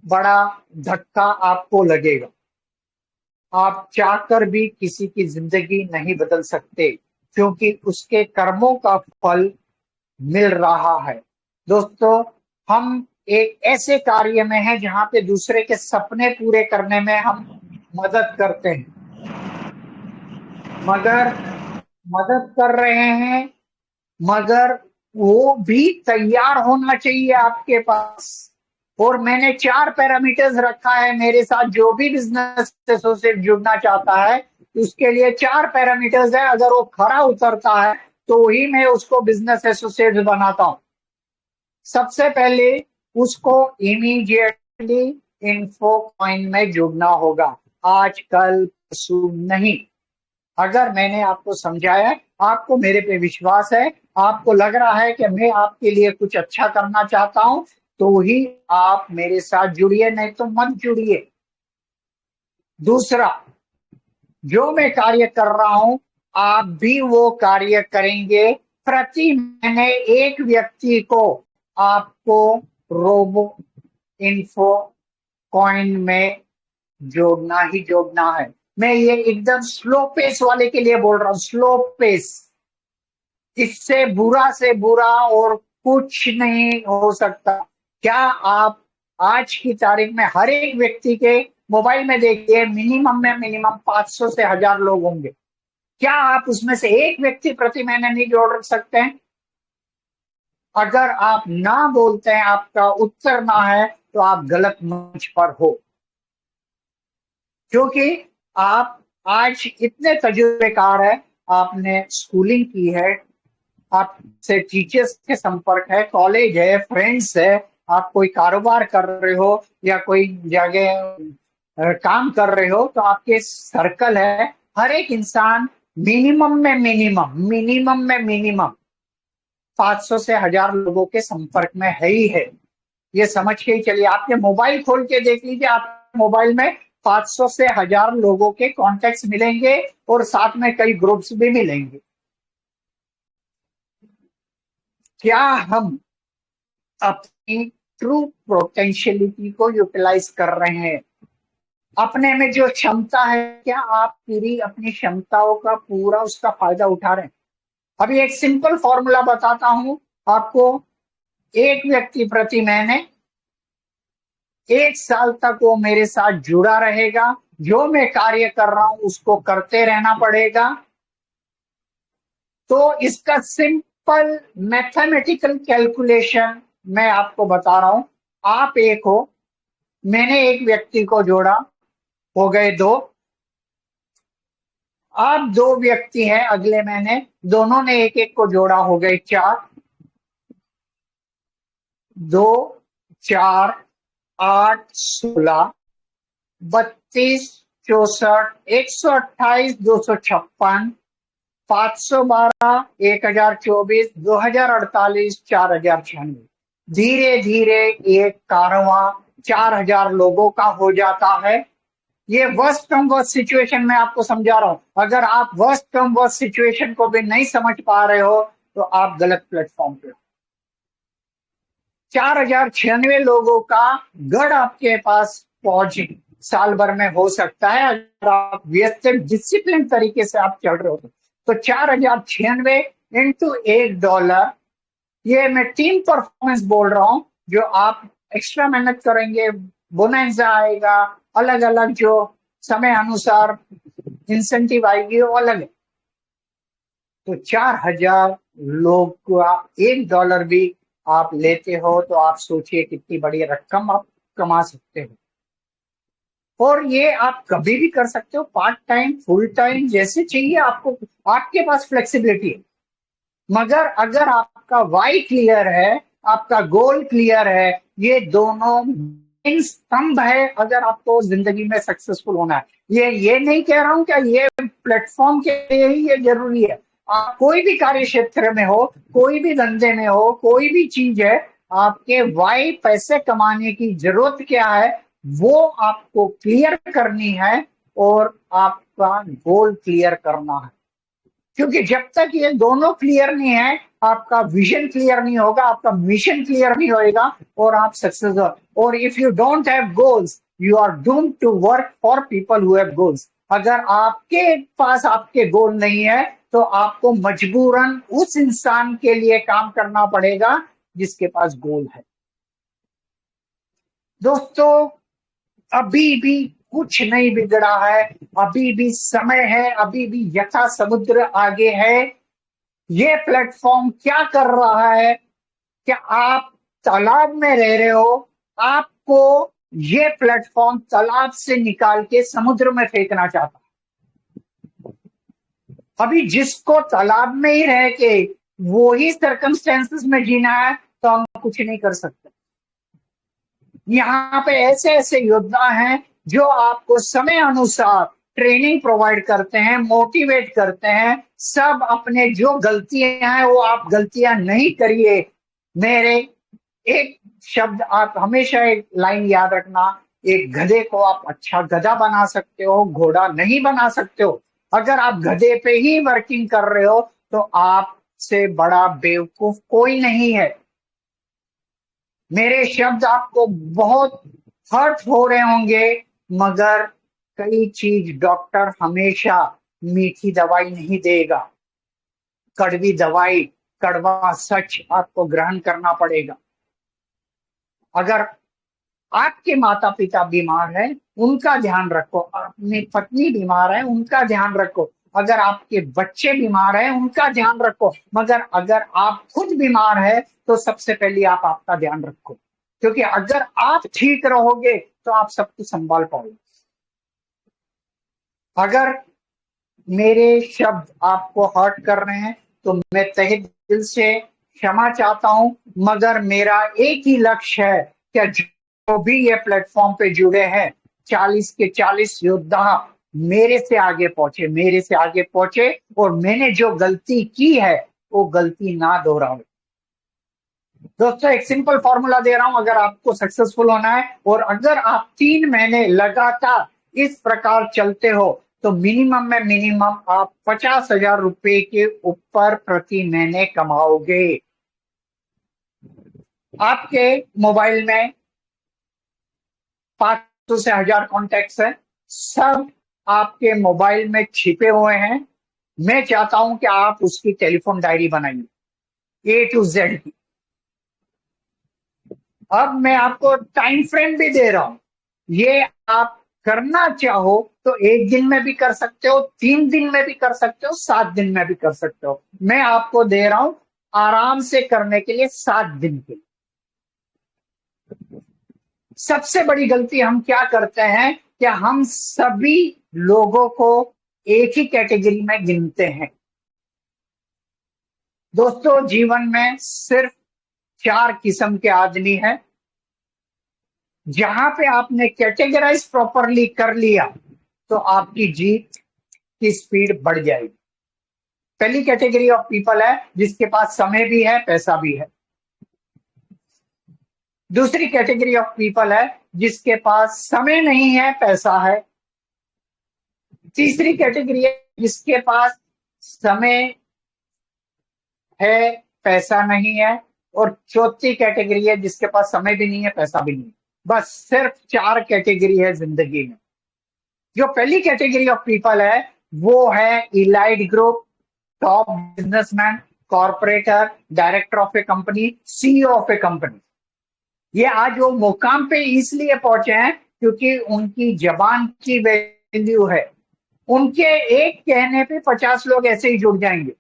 बड़ा धक्का आपको लगेगा। आप चाहकर भी किसी की जिंदगी नहीं बदल सकते, क्योंकि उसके कर्मों का फल मिल रहा है। दोस्तों, हम एक ऐसे कार्य में हैं जहां पे दूसरे के सपने पूरे करने में हम मदद करते हैं, मगर मदद कर रहे हैं, मगर वो भी तैयार होना चाहिए आपके पास। और मैंने 4 पैरामीटर्स रखा है, मेरे साथ जो भी बिजनेस एसोसिएट जुड़ना चाहता है उसके लिए 4 पैरामीटर्स है। अगर वो खरा उतरता है तो ही मैं उसको बिजनेस एसोसिएट बनाता हूं। सबसे पहले उसको इमीडिएटली इन्फो कॉइन में जुड़ना होगा, आज कल परसों नहीं। अगर मैंने आपको समझाया, आपको मेरे पे विश्वास है, आपको लग रहा है कि मैं आपके लिए कुछ अच्छा करना चाहता हूं, तो ही आप मेरे साथ जुड़िए, नहीं तो मत जुड़िए। दूसरा, जो मैं कार्य कर रहा हूं आप भी वो कार्य करेंगे। प्रति महीने एक व्यक्ति को आपको रोबो इन्फो कॉइन में जोड़ना ही जोड़ना है। मैं ये एकदम स्लो पेस वाले के लिए बोल रहा हूं, स्लो पेस। इससे बुरा से बुरा और कुछ नहीं हो सकता। क्या आप आज की तारीख में हर एक व्यक्ति के मोबाइल में देखिए, मिनिमम में मिनिमम 500 से 1000 लोग होंगे। क्या आप उसमें से एक व्यक्ति प्रति महीने नहीं जोड़ सकते हैं? अगर आप ना बोलते हैं, आपका उत्तर ना है, तो आप गलत मंच पर हो। क्योंकि आप आज इतने तजुर्बेकार है, आपने स्कूलिंग की है, आपसे टीचर्स के संपर्क है, कॉलेज है, फ्रेंड्स है, आप कोई कारोबार कर रहे हो या कोई जगह काम कर रहे हो, तो आपके सर्कल है। हर एक इंसान मिनिमम में मिनिमम 500 से 1000 लोगों के संपर्क में है ही है। ये समझ के ही चलिए। आपके मोबाइल खोल के देख लीजिए, आपके मोबाइल में 500 से 1000 लोगों के कॉन्टेक्ट्स मिलेंगे और साथ में कई ग्रुप्स भी मिलेंगे। क्या हम अपनी ट्रू पोटेंशियलिटी को यूटिलाइज कर रहे हैं? अपने में जो क्षमता है, क्या आप पूरी अपनी क्षमताओं का पूरा उसका फायदा उठा रहे हैं? अभी एक सिंपल फॉर्मूला बताता हूं आपको। एक व्यक्ति प्रति महीने 1 साल तक वो मेरे साथ जुड़ा रहेगा, जो मैं कार्य कर रहा हूं उसको करते रहना पड़ेगा। तो इसका सिंपल मैथमेटिकल कैलकुलेशन मैं आपको बता रहा हूं। आप एक हो, मैंने एक व्यक्ति को जोड़ा, हो गए दो। अब दो व्यक्ति हैं, अगले महीने दोनों ने एक एक को जोड़ा, हो गए चार। दो, चार, 8, 16, 32, 64, 128, 256, 512, 1024, 2048, 4096। धीरे धीरे एक कारवां 4000 लोगों का हो जाता है। ये वर्स्ट कम वर्स्ट सिचुएशन में आपको समझा रहा हूं। अगर आप वर्स्ट कम वर्स्ट सिचुएशन को भी नहीं समझ पा रहे हो तो आप गलत प्लेटफॉर्म पे हो। 4096 लोगों का गढ़ आपके पास पहुंचे साल भर में हो सकता है, अगर आप व्यवस्थित डिसिप्लिन तरीके से आप चल रहे हो तो 4096 इंटू $1। ये मैं टीम परफॉर्मेंस बोल रहा हूं। जो आप एक्स्ट्रा मेहनत करेंगे, बोनस आएगा, अलग अलग जो समय अनुसार इंसेंटिव आएगी वो अलग है। तो 4000 लोग का $1 भी आप लेते हो तो आप सोचिए कितनी बड़ी रकम आप कमा सकते हो। और ये आप कभी भी कर सकते हो, पार्ट टाइम, फुल टाइम, जैसे चाहिए आपको। आपके पास फ्लेक्सिबिलिटी है। मगर अगर आपका वाई क्लियर है, आपका गोल क्लियर है, ये दोनों मेन स्तंभ है अगर आपको जिंदगी में सक्सेसफुल होना है। ये नहीं कह रहा हूं कि ये प्लेटफॉर्म के लिए ही ये जरूरी है। आप कोई भी कार्य क्षेत्र में हो, कोई भी धंधे में हो, कोई भी चीज है, आपके वाई, पैसे कमाने की जरूरत क्या है, वो आपको क्लियर करनी है और आपका गोल क्लियर करना है। क्योंकि जब तक ये दोनों क्लियर नहीं है, आपका विजन क्लियर नहीं होगा, आपका मिशन क्लियर नहीं होएगा और आप सक्सेस हो। और if you don't have goals, you are doomed to work for people who have goals. अगर आपके पास आपके गोल नहीं है तो आपको मजबूरन उस इंसान के लिए काम करना पड़ेगा जिसके पास गोल है। दोस्तों, अभी भी कुछ नहीं बिगड़ा है, अभी भी समय है, अभी भी यथा समुद्र आगे है। ये प्लेटफॉर्म क्या कर रहा है? क्या आप तालाब में रह रहे हो? आपको ये प्लेटफॉर्म तालाब से निकाल के समुद्र में फेंकना चाहता है। अभी जिसको तालाब में ही रह के वो ही सर्कमस्टेंसेस में जीना है तो हम कुछ नहीं कर सकते। यहाँ पे ऐसे ऐसे योद्धा हैं जो आपको समय अनुसार ट्रेनिंग प्रोवाइड करते हैं, मोटिवेट करते हैं। सब अपने जो गलतियां हैं वो आप गलतियां नहीं करिए। मेरे एक शब्द, आप हमेशा एक लाइन याद रखना, एक गधे को आप अच्छा गधा बना सकते हो, घोड़ा नहीं बना सकते हो। अगर आप गधे पे ही वर्किंग कर रहे हो तो आपसे बड़ा बेवकूफ कोई नहीं है। मेरे शब्द आपको बहुत हर्ट हो रहे होंगे, मगर कई चीज डॉक्टर हमेशा मीठी दवाई नहीं देगा। कड़वी दवाई, कड़वा सच आपको ग्रहण करना पड़ेगा। अगर आपके माता पिता बीमार है, उनका ध्यान रखो। अपनी पत्नी बीमार है, उनका ध्यान रखो। अगर आपके बच्चे बीमार हैं, उनका ध्यान रखो। मगर अगर आप खुद बीमार है तो सबसे पहले आप आपका ध्यान रखो। क्योंकि अगर आप ठीक रहोगे तो आप सब कुछ संभाल पाओगे। अगर मेरे शब्द आपको हर्ट कर रहे हैं तो मैं तहे दिल से क्षमा चाहता हूं। मगर मेरा एक ही लक्ष्य है कि जो भी ये प्लेटफॉर्म पे जुड़े हैं, 40 के 40 योद्धा मेरे से आगे पहुंचे, मेरे से आगे पहुंचे और मैंने जो गलती की है वो गलती ना दोहरावे। दोस्तों, एक सिंपल फॉर्मूला दे रहा हूं। अगर आपको सक्सेसफुल होना है और अगर आप 3 महीने लगातार इस प्रकार चलते हो तो मिनिमम में मिनिमम आप 50,000 रुपए के ऊपर प्रति महीने कमाओगे। आपके मोबाइल में 500 से 1000 कॉन्टैक्ट्स हैं, सब आपके मोबाइल में छिपे हुए हैं। मैं चाहता हूं कि आप उसकी टेलीफोन डायरी बनाइए, A to Z की। अब मैं आपको टाइम फ्रेम भी दे रहा हूं। ये आप करना चाहो तो 1 दिन में भी कर सकते हो, 3 दिन में भी कर सकते हो, 7 दिन में भी कर सकते हो। मैं आपको दे रहा हूं आराम से करने के लिए 7 दिन के लिए। सबसे बड़ी गलती हम क्या करते हैं कि हम सभी लोगों को एक ही कैटेगरी में गिनते हैं। दोस्तों, जीवन में सिर्फ 4 किस्म के आदमी हैं। जहां पे आपने कैटेगराइज प्रॉपरली कर लिया तो आपकी जीत की स्पीड बढ़ जाएगी। पहली कैटेगरी ऑफ पीपल है जिसके पास समय भी है, पैसा भी है। दूसरी कैटेगरी ऑफ पीपल है जिसके पास समय नहीं है, पैसा है। तीसरी कैटेगरी है जिसके पास समय है, पैसा नहीं है। और चौथी कैटेगरी है जिसके पास समय भी नहीं है, पैसा भी नहीं है। बस सिर्फ 4 कैटेगरी है जिंदगी में। जो पहली कैटेगरी ऑफ पीपल है वो है elite group, top businessman, corporator, director of A company, CEO of A company. ये आज वो मुकाम पे इसलिए पहुंचे हैं क्योंकि उनकी जबान की वैल्यू है। उनके एक कहने पे 50 लोग ऐसे ही जुड़ जाएंगे।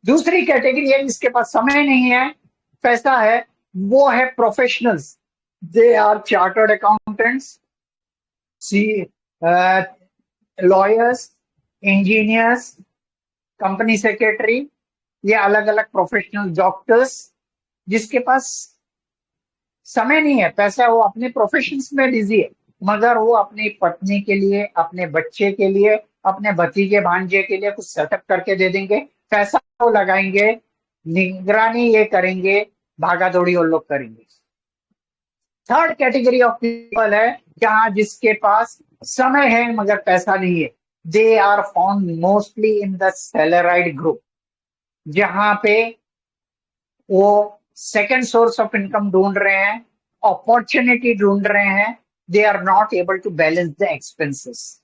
दूसरी कैटेगरी है जिसके पास समय नहीं है, पैसा है, वो है professionals. They are chartered accountants, lawyers, engineers, company secretary, ये अलग अलग प्रोफेशनल डॉक्टर्स। जिसके पास समय नहीं है, पैसा, वो अपने प्रोफेशंस में बिजी है, मगर वो अपनी पत्नी के लिए, अपने बच्चे के लिए, अपने भतीजे भांजे के लिए कुछ सेटअप करके दे देंगे। पैसा वो लगाएंगे, निगरानी ये करेंगे, भागा दौड़ी वो लोग करेंगे। थर्ड कैटेगरी ऑफ पीपल है जहां जिसके पास समय है मगर पैसा नहीं है। They are found mostly in the salaried group, जहां पे वो सेकेंड सोर्स ऑफ इनकम ढूंढ रहे हैं, अपॉर्चुनिटी ढूंढ रहे हैं। They are not able to balance the expenses.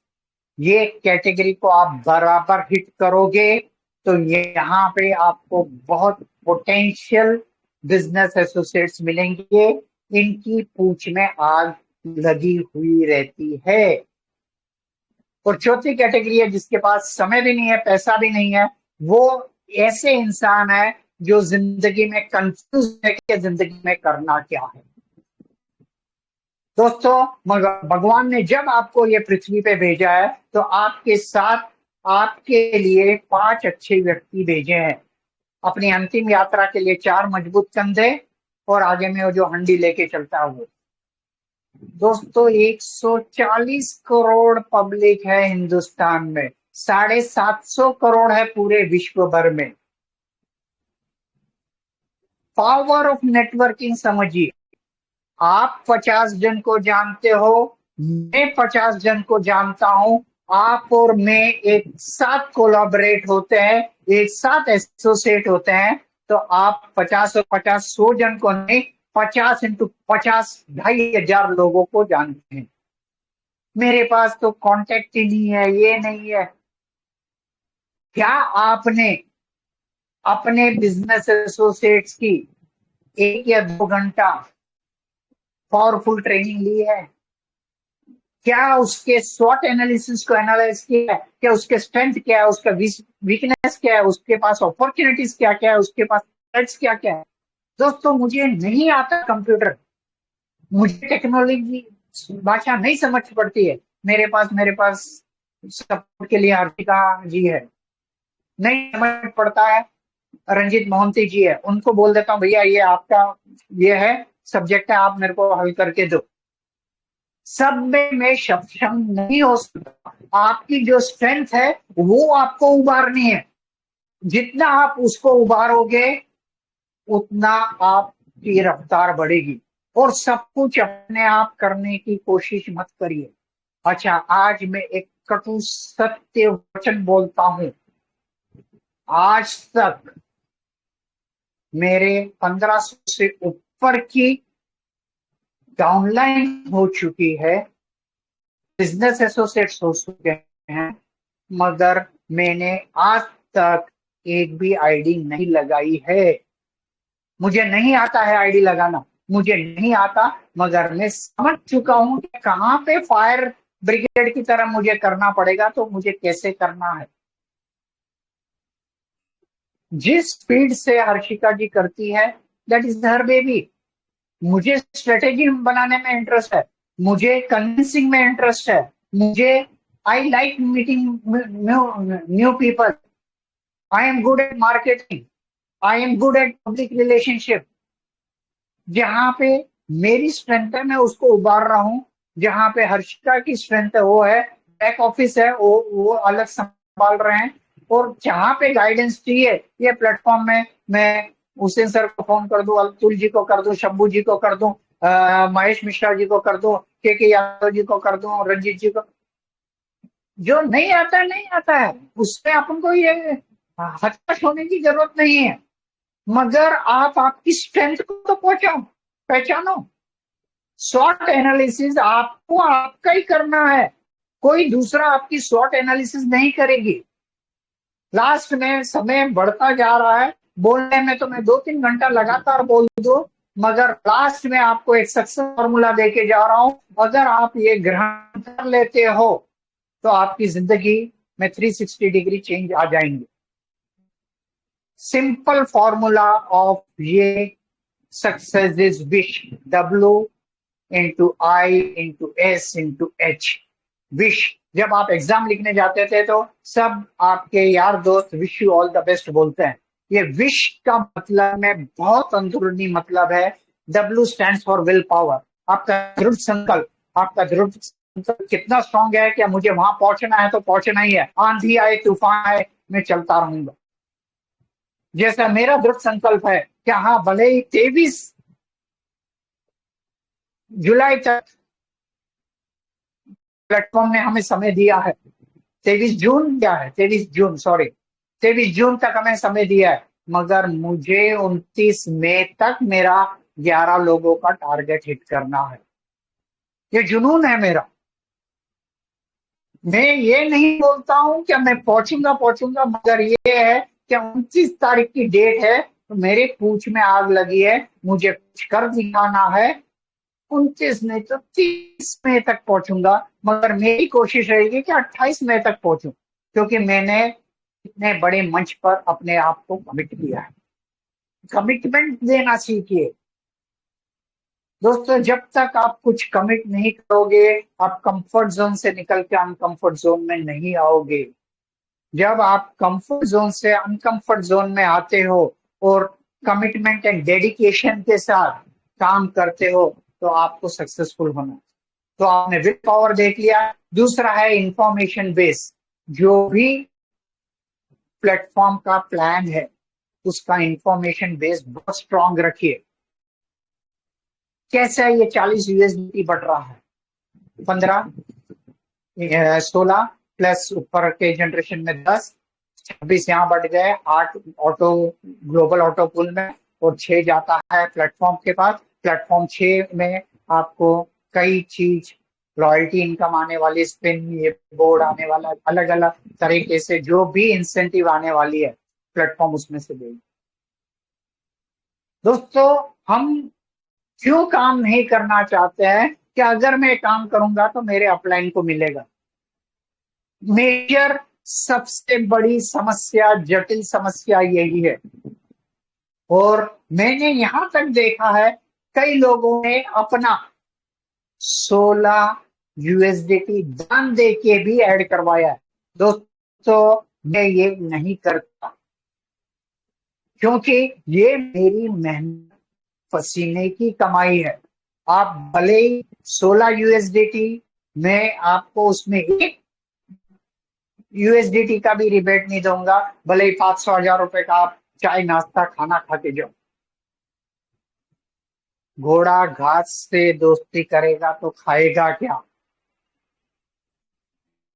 ये कैटेगरी को आप बराबर हिट करोगे तो यहाँ पे आपको बहुत पोटेंशियल बिजनेस एसोसिएट्स मिलेंगे। इनकी पूंछ में आग लगी हुई रहती है। और चौथी कैटेगरी है जिसके पास समय भी नहीं है, पैसा भी नहीं है। वो ऐसे इंसान है जो जिंदगी में कंफ्यूज है कि जिंदगी में करना क्या है। दोस्तों, मगर भगवान ने जब आपको ये पृथ्वी पे भेजा है तो आपके साथ आपके लिए 5 अच्छे व्यक्ति भेजे हैं। अपनी अंतिम यात्रा के लिए 4 मजबूत कंधे और आगे में वो जो हंडी लेके चलता है वो। दोस्तों, 140 करोड़ पब्लिक है हिंदुस्तान में, 750 करोड़ है पूरे विश्व भर में। पावर ऑफ नेटवर्किंग समझिए। आप 50 जन को जानते हो, मैं 50 जन को जानता हूं। आप और मैं एक साथ कोलैबोरेट होते हैं, एक साथ एसोसिएट होते हैं, तो आप 50 और 50 100 जन को नहीं, 50 इंटू 50 2,500 लोगों को जानते हैं। मेरे पास तो कांटेक्ट ही नहीं है, ये नहीं है। क्या आपने अपने बिजनेस एसोसिएट्स की 1 या 2 घंटा पावरफुल ट्रेनिंग ली है? क्या उसके स्वॉट एनालिसिस को एनालाइज किया है? क्या उसके स्ट्रेंथ क्या है, उसका वीकनेस क्या है, उसके पास अपॉर्चुनिटीज क्या क्या है, उसके पास थ्रेट्स क्या क्या है? दोस्तों, मुझे नहीं आता कंप्यूटर, मुझे टेक्नोलॉजी भाषा नहीं समझ पड़ती है। मेरे पास सपोर्ट के लिए हार्दिका जी है, नहीं समझ पड़ता है, रंजीत मोहंती जी है, उनको बोल देता हूँ भैया ये आपका ये है सब्जेक्ट है, आप मेरे को हल करके दो। सब में मैं सक्षम नहीं हो सकता। आपकी जो स्ट्रेंथ है वो आपको उभारनी है। जितना आप उसको उभारोगे उतना आपकी रफ्तार बढ़ेगी। और सब कुछ अपने आप करने की कोशिश मत करिए। अच्छा, आज मैं एक कटु सत्य वचन बोलता हूं। आज तक मेरे 1500 से ऊपर की डाउनलाइन हो चुकी है, बिजनेस एसोसिएट्स हो चुके हैं, मगर मैंने आज तक एक भी आईडी नहीं लगाई है। मुझे नहीं आता है आईडी लगाना, मुझे नहीं आता, मगर मैं समझ चुका हूं कि कहां पे फायर ब्रिगेड की तरह मुझे करना पड़ेगा, तो मुझे कैसे करना है। जिस स्पीड से हर्षिका जी करती है दैट इज हर बेबी। मुझे स्ट्रेटेजी बनाने में इंटरेस्ट है, मुझे कन्विंसिंग में इंटरेस्ट है, मुझे I like meeting new people, I am good at marketing, I am good at public relationship. जहां पे मेरी स्ट्रेंथ है मैं उसको उबार रहा हूं, जहां पे हर्षिता की स्ट्रेंथ है वो है बैक ऑफिस है, वो अलग संभाल रहे हैं। और जहां पे गाइडेंस चाहिए ये प्लेटफॉर्म में मैं हुसैन सर को फोन कर दूं, अतुल जी को कर दूं, शंभू जी को कर दूं, महेश मिश्रा जी को कर दूं, के यादव जी को कर दूं, रंजीत जी को। जो नहीं आता है नहीं आता है, उसमें अपन को ये हताश होने की जरूरत नहीं है। मगर आप आपकी स्ट्रेंथ को तो पहुंचाओ, पहचानो। शॉर्ट एनालिसिस आपको आपका ही करना है, कोई दूसरा आपकी शॉर्ट एनालिसिस नहीं करेगी। लास्ट में समय बढ़ता जा रहा है, बोलने में तो मैं 2-3 घंटा लगातार बोल दो, मगर लास्ट में आपको एक सक्सेस फॉर्मूला देके जा रहा हूं। अगर आप ये ग्रहण कर लेते हो तो आपकी जिंदगी में 360 डिग्री चेंज आ जाएंगे। सिंपल फॉर्मूला ऑफ ये success is wish, W into I into S into H, wish. जब आप एग्जाम लिखने जाते थे तो सब आपके यार दोस्त wish you all the best बोलते हैं। ये विश का मतलब में बहुत अंदरूनी मतलब है। W stands for will power, आपका दृढ़ संकल्प। आपका दृढ़ संकल्प कितना स्ट्रांग है, क्या मुझे वहां पहुंचना है तो पहुंचना ही है, आंधी आए तूफान आए मैं चलता रहूंगा। जैसा मेरा दृढ़ संकल्प है कि हाँ भले ही 23 जुलाई तक प्लेटफॉर्म ने हमें समय दिया है, 23 जून दिया है, 23 जून सॉरी 23 जून तक हमें समय दिया है, मगर मुझे 29 मई तक मेरा 11 लोगों का टारगेट हिट करना है। ये जुनून है मेरा। मैं ये नहीं बोलता हूं कि मैं पहुंचूंगा पहुंचूंगा, मगर ये है कि 29 तारीख की डेट है तो मेरे पूंछ में आग लगी है, मुझे कुछ कर दिखाना है। 29 नहीं तो 30 मई तक पहुंचूंगा, मगर मेरी कोशिश रहेगी कि 28 मई तक पहुंचूं, क्योंकि मैंने इतने बड़े मंच पर अपने आप को कमिट किया है। कमिटमेंट देना सीखिए दोस्तों। जब तक आप कुछ कमिट नहीं करोगे आप कंफर्ट जोन से निकल के अनकंफर्ट जोन में नहीं आओगे। जब आप कंफर्ट जोन से अनकंफर्ट जोन में आते हो और कमिटमेंट एंड डेडिकेशन के साथ काम करते हो तो आपको सक्सेसफुल होना। तो आपने विल पावर देख लिया। दूसरा है इंफॉर्मेशन बेस। जो भी प्लेटफॉर्म का प्लान है उसका इंफॉर्मेशन बेस बहुत स्ट्रांग रखिए। कैसे ये 40 USDT बढ़ रहा है, 15 16 प्लस ऊपर के जनरेशन में 10 26 यहाँ बढ़ गए, 8 ऑटो ग्लोबल ऑटो पूल में और 6 जाता है प्लेटफॉर्म के पास। प्लेटफॉर्म 6 में आपको कई चीज रॉयल्टी इनकम आने वाली, स्पिन ये बोर्ड आने वाला, अलग अलग तरीके से जो भी इंसेंटिव आने वाली है प्लेटफॉर्म उसमें से देगी। दोस्तों हम क्यों काम नहीं करना चाहते हैं कि अगर मैं काम करूंगा तो मेरे अपलाइन को मिलेगा। मेजर सबसे बड़ी समस्या, जटिल समस्या यही है। और मैंने यहां तक देखा है कई लोगों ने अपना 16 USDT दान दे के भी ऐड करवाया है। दोस्तों मैं ये नहीं करता, क्योंकि ये मेरी मेहनत पसीने की कमाई है। आप भले ही 16 USDT, मैं आपको उसमें 1 USDT का भी रिबेट नहीं दूंगा, भले ही 500-1000 रुपए का आप चाय नाश्ता खाना खा के जाओ। घोड़ा घास से दोस्ती करेगा तो खाएगा क्या।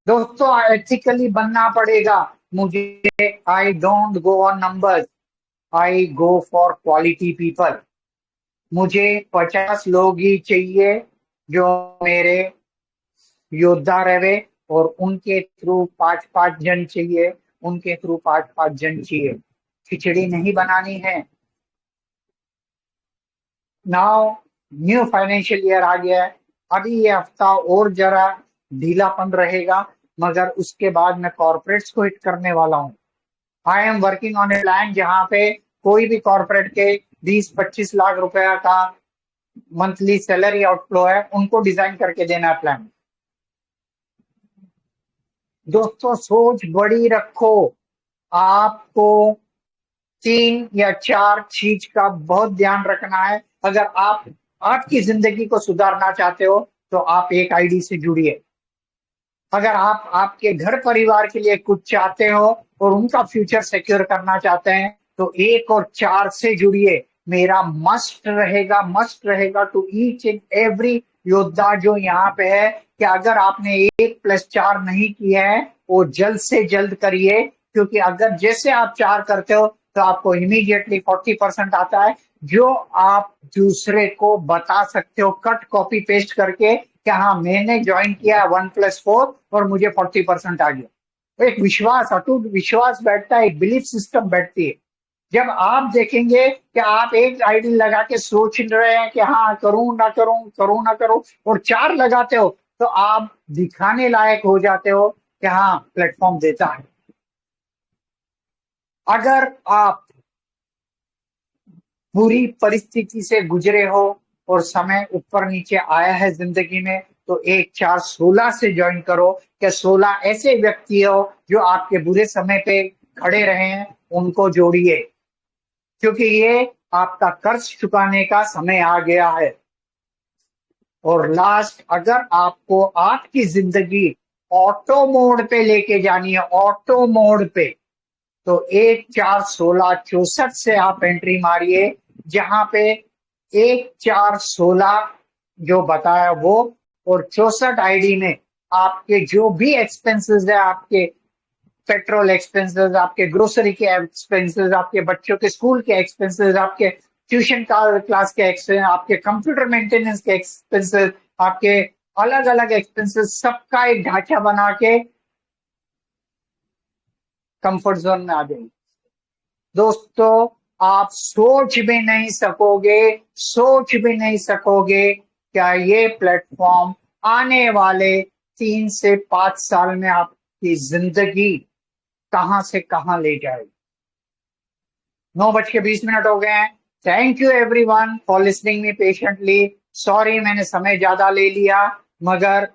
दोस्तों एथिकली बनना पड़ेगा मुझे। I don't go on numbers, I go for quality people. मुझे 50 लोग ही चाहिए जो मेरे योद्धा रहे, और उनके थ्रू 5-5 जन चाहिए, उनके थ्रू 5-5 जन चाहिए। खिचड़ी नहीं बनानी है। नाउ न्यू फाइनेंशियल ईयर आ गया है, अभी ये हफ्ता और जरा ढीलापन रहेगा, मगर उसके बाद मैं कॉर्पोरेट्स को हिट करने वाला हूँ। I am working on A plan जहां पे कोई भी कॉर्पोरेट के 20-25 लाख रुपया का मंथली सैलरी आउटफ्लो है, उनको डिजाइन करके देना है प्लान। दोस्तों सोच बड़ी रखो। आपको 3 या 4 चीज का बहुत ध्यान रखना है। अगर आप आपकी जिंदगी को सुधारना चाहते हो तो आप एक आईडी से जुड़िए। अगर आप आपके घर परिवार के लिए कुछ चाहते हो और उनका फ्यूचर सिक्योर करना चाहते हैं तो 1 और 4 से जुड़िए। मेरा मस्ट रहेगा टू ईच एंड एवरी योद्धा जो यहाँ पे है कि अगर आपने 1+4 नहीं किया है वो जल्द से जल्द करिए, क्योंकि अगर जैसे आप 4 करते हो तो आपको इमीडिएटली 40% आता है, जो आप दूसरे को बता सकते हो कट कॉपी पेस्ट करके कि हाँ मैंने ज्वाइन किया 1+4 और मुझे 40% आ गया। तो एक विश्वास, अटूट विश्वास बैठता है, एक बिलीफ सिस्टम बैठती है। जब आप देखेंगे कि आप एक आईडी लगा के सोच रहे हैं कि हाँ करूं ना करूं, करूं ना करूं, और 4 लगाते हो तो आप दिखाने लायक हो जाते हो कि हाँ प्लेटफॉर्म देता है। अगर आप बुरी परिस्थिति से गुजरे हो और समय ऊपर नीचे आया है जिंदगी में तो 1-4-16 से ज्वाइन करो। क्या 16 ऐसे व्यक्ति हो जो आपके बुरे समय पे खड़े रहे हैं, उनको जोड़िए, क्योंकि ये आपका कर्ज चुकाने का समय आ गया है। और लास्ट, अगर आपको आपकी जिंदगी ऑटो मोड पे लेके जानी है, ऑटो मोड पे, तो 1-4-16-64 से आप एंट्री मारिए, जहां पे 1-4-16 जो बताया वो, और 64 आईडी में आपके जो भी एक्सपेंसेस है, आपके पेट्रोल एक्सपेंसेस, आपके ग्रोसरी के एक्सपेंसेस, आपके बच्चों के स्कूल के एक्सपेंसेस, आपके ट्यूशन क्लास के एक्सपेंसेस, आपके कंप्यूटर मेंटेनेंस के एक्सपेंसेस, आपके अलग अलग एक्सपेंसेस, सबका एक ढांचा बना के कंफर्ट जोन में आ जाइए। दोस्तों आप सोच भी नहीं सकोगे क्या ये प्लेटफॉर्म आने वाले 3 से 5 साल में आपकी जिंदगी कहां से कहां ले जाएगी। 9:20 हो गए हैं। Thank you everyone for listening me patiently. Sorry मैंने समय ज्यादा ले लिया, मगर